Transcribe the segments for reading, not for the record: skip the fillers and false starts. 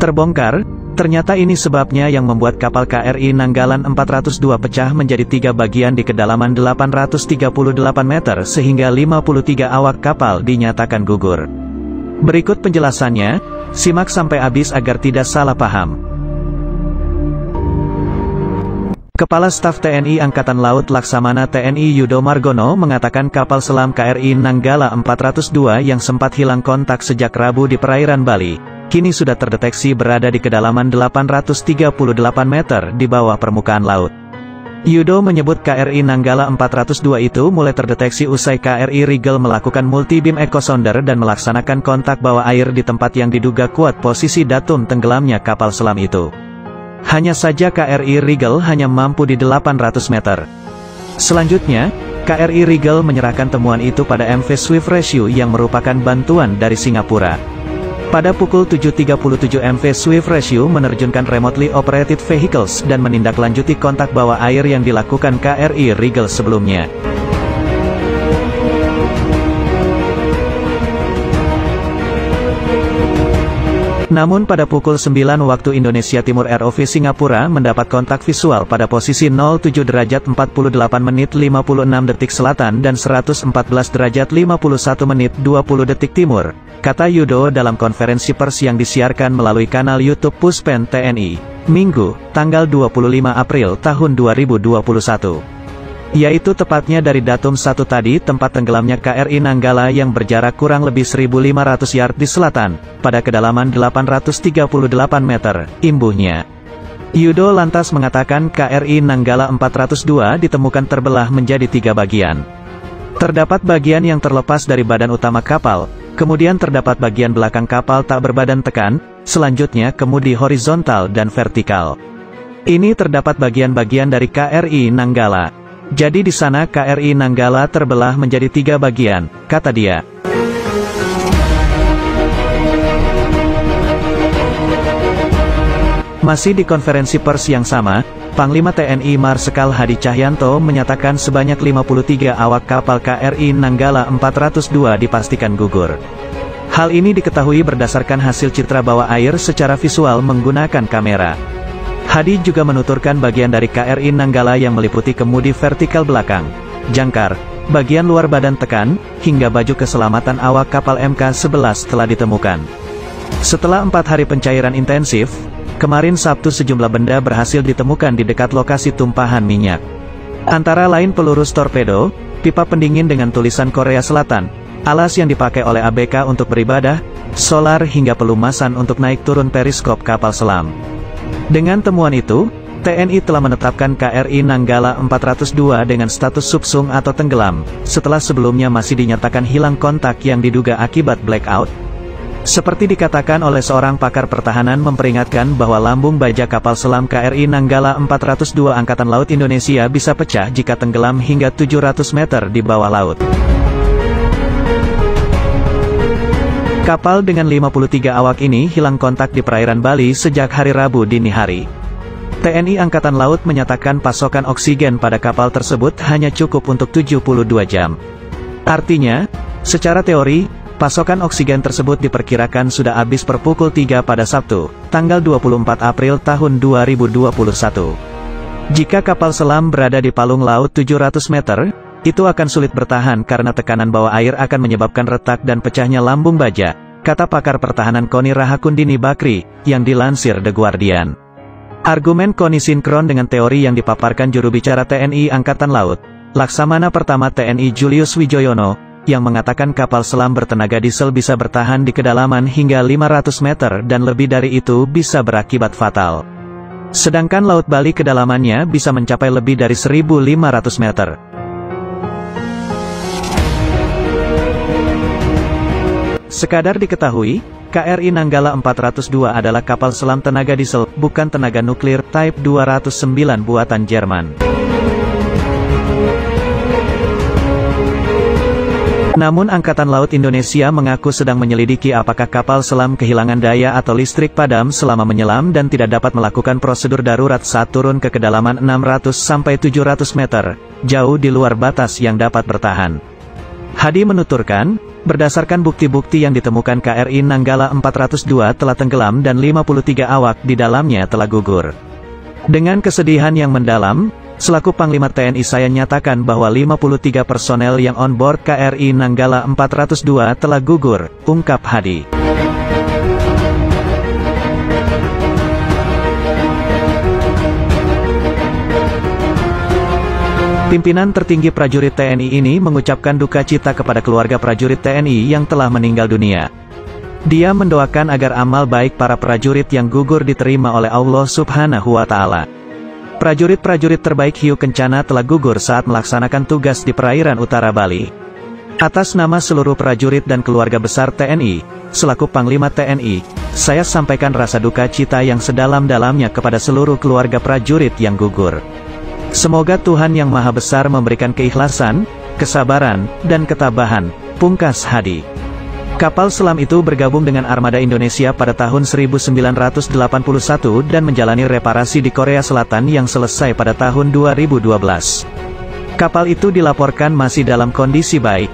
Terbongkar, ternyata ini sebabnya yang membuat kapal KRI Nanggala 402 pecah menjadi 3 bagian di kedalaman 838 meter sehingga 53 awak kapal dinyatakan gugur. Berikut penjelasannya, simak sampai habis agar tidak salah paham. Kepala Staf TNI Angkatan Laut Laksamana TNI Yudo Margono mengatakan kapal selam KRI Nanggala 402 yang sempat hilang kontak sejak Rabu di perairan Bali, kini sudah terdeteksi berada di kedalaman 838 meter di bawah permukaan laut. Yudo menyebut KRI Nanggala 402 itu mulai terdeteksi usai KRI Rigel melakukan multi-beam echo sounder dan melaksanakan kontak bawah air di tempat yang diduga kuat posisi datum tenggelamnya kapal selam itu. Hanya saja KRI Rigel hanya mampu di 800 meter. Selanjutnya, KRI Rigel menyerahkan temuan itu pada MV Swift Rescue yang merupakan bantuan dari Singapura. Pada pukul 7.37 MV Swift Rescue menerjunkan remotely operated vehicles dan menindaklanjuti kontak bawah air yang dilakukan KRI Rigel sebelumnya. Namun pada pukul 9 waktu Indonesia Timur ROV Singapura mendapat kontak visual pada posisi 07 derajat 48 menit 56 detik selatan dan 114 derajat 51 menit 20 detik timur, kata Yudo dalam konferensi pers yang disiarkan melalui kanal YouTube Puspen TNI, Minggu, tanggal 25 April tahun 2021. Yaitu tepatnya dari datum 1 tadi tempat tenggelamnya KRI Nanggala yang berjarak kurang lebih 1.500 yard di selatan, pada kedalaman 838 meter, imbuhnya. Yudo lantas mengatakan KRI Nanggala 402 ditemukan terbelah menjadi 3 bagian. Terdapat bagian yang terlepas dari badan utama kapal, kemudian terdapat bagian belakang kapal tak berbadan tekan, selanjutnya kemudi horizontal dan vertikal. Ini terdapat bagian-bagian dari KRI Nanggala. Jadi di sana KRI Nanggala terbelah menjadi 3 bagian, kata dia. Masih di konferensi pers yang sama, Panglima TNI Marsikal Hadi Cahyanto menyatakan sebanyak 53 awak kapal KRI Nanggala 402 dipastikan gugur. Hal ini diketahui berdasarkan hasil citra bawah air secara visual menggunakan kamera. Hadi juga menuturkan bagian dari KRI Nanggala yang meliputi kemudi vertikal belakang, jangkar, bagian luar badan tekan, hingga baju keselamatan awak kapal MK11 telah ditemukan. Setelah 4 hari pencairan intensif, kemarin Sabtu sejumlah benda berhasil ditemukan di dekat lokasi tumpahan minyak. Antara lain peluru torpedo, pipa pendingin dengan tulisan Korea Selatan, alas yang dipakai oleh ABK untuk beribadah, solar hingga pelumasan untuk naik turun periskop kapal selam. Dengan temuan itu, TNI telah menetapkan KRI Nanggala 402 dengan status subsung atau tenggelam, setelah sebelumnya masih dinyatakan hilang kontak yang diduga akibat blackout. Seperti dikatakan oleh seorang pakar pertahanan memperingatkan bahwa lambung baja kapal selam KRI Nanggala 402 Angkatan Laut Indonesia bisa pecah jika tenggelam hingga 700 meter di bawah laut. Kapal dengan 53 awak ini hilang kontak di perairan Bali sejak hari Rabu dini hari. TNI Angkatan Laut menyatakan pasokan oksigen pada kapal tersebut hanya cukup untuk 72 jam. Artinya, secara teori, pasokan oksigen tersebut diperkirakan sudah habis per pukul 3 pada Sabtu, tanggal 24 April tahun 2021. Jika kapal selam berada di palung laut 700 meter, itu akan sulit bertahan karena tekanan bawah air akan menyebabkan retak dan pecahnya lambung baja, kata pakar pertahanan KONI Rahakundini Bakri, yang dilansir The Guardian. Argumen KONI sinkron dengan teori yang dipaparkan juru bicara TNI Angkatan Laut, Laksamana Pertama TNI Julius Wijoyono, yang mengatakan kapal selam bertenaga diesel bisa bertahan di kedalaman hingga 500 meter dan lebih dari itu bisa berakibat fatal. Sedangkan Laut Bali kedalamannya bisa mencapai lebih dari 1.500 meter. Sekadar diketahui, KRI Nanggala 402 adalah kapal selam tenaga diesel, bukan tenaga nuklir, Type 209 buatan Jerman. Namun Angkatan Laut Indonesia mengaku sedang menyelidiki apakah kapal selam kehilangan daya atau listrik padam selama menyelam dan tidak dapat melakukan prosedur darurat saat turun ke kedalaman 600-700 meter, jauh di luar batas yang dapat bertahan. Hadi menuturkan, Berdasarkan bukti-bukti yang ditemukan, KRI Nanggala 402 telah tenggelam dan 53 awak di dalamnya telah gugur. Dengan kesedihan yang mendalam, selaku Panglima TNI saya nyatakan bahwa 53 personel yang on board KRI Nanggala 402 telah gugur, ungkap Hadi. Pimpinan tertinggi prajurit TNI ini mengucapkan duka cita kepada keluarga prajurit TNI yang telah meninggal dunia. Dia mendoakan agar amal baik para prajurit yang gugur diterima oleh Allah Subhanahu wa Ta'ala. Prajurit-prajurit terbaik Hiu Kencana telah gugur saat melaksanakan tugas di perairan utara Bali. Atas nama seluruh prajurit dan keluarga besar TNI, selaku Panglima TNI, saya sampaikan rasa duka cita yang sedalam-dalamnya kepada seluruh keluarga prajurit yang gugur. Semoga Tuhan Yang Maha Besar memberikan keikhlasan, kesabaran, dan ketabahan, pungkas Hadi. Kapal selam itu bergabung dengan armada Indonesia pada tahun 1981 dan menjalani reparasi di Korea Selatan yang selesai pada tahun 2012. Kapal itu dilaporkan masih dalam kondisi baik.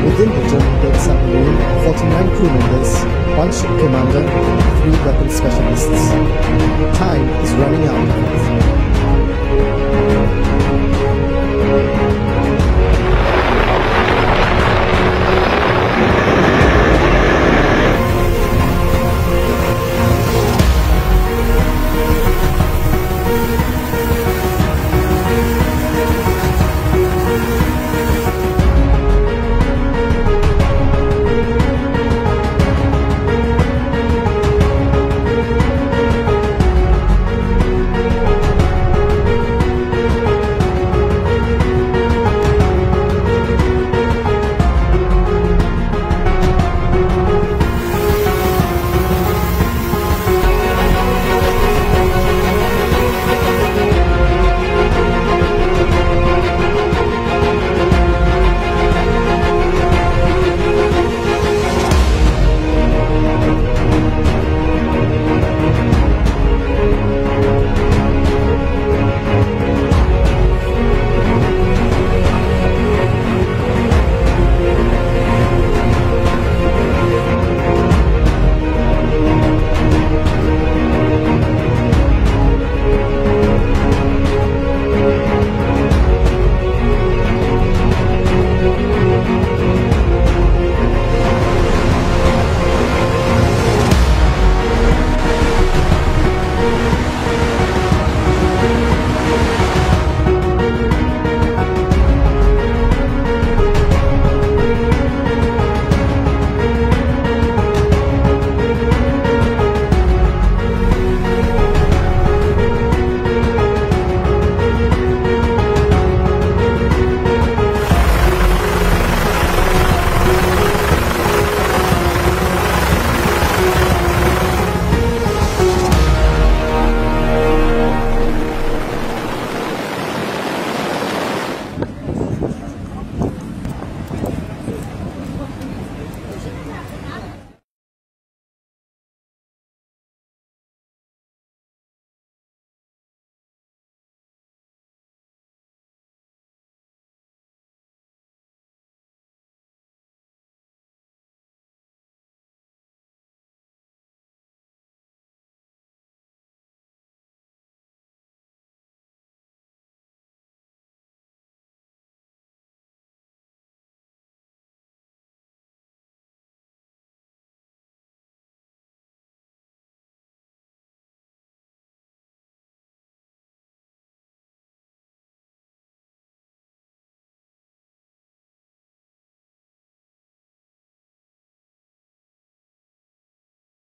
Within the German-built submarine, 49 crew members, 1 ship commander, 3 weapons specialists. Time is running out.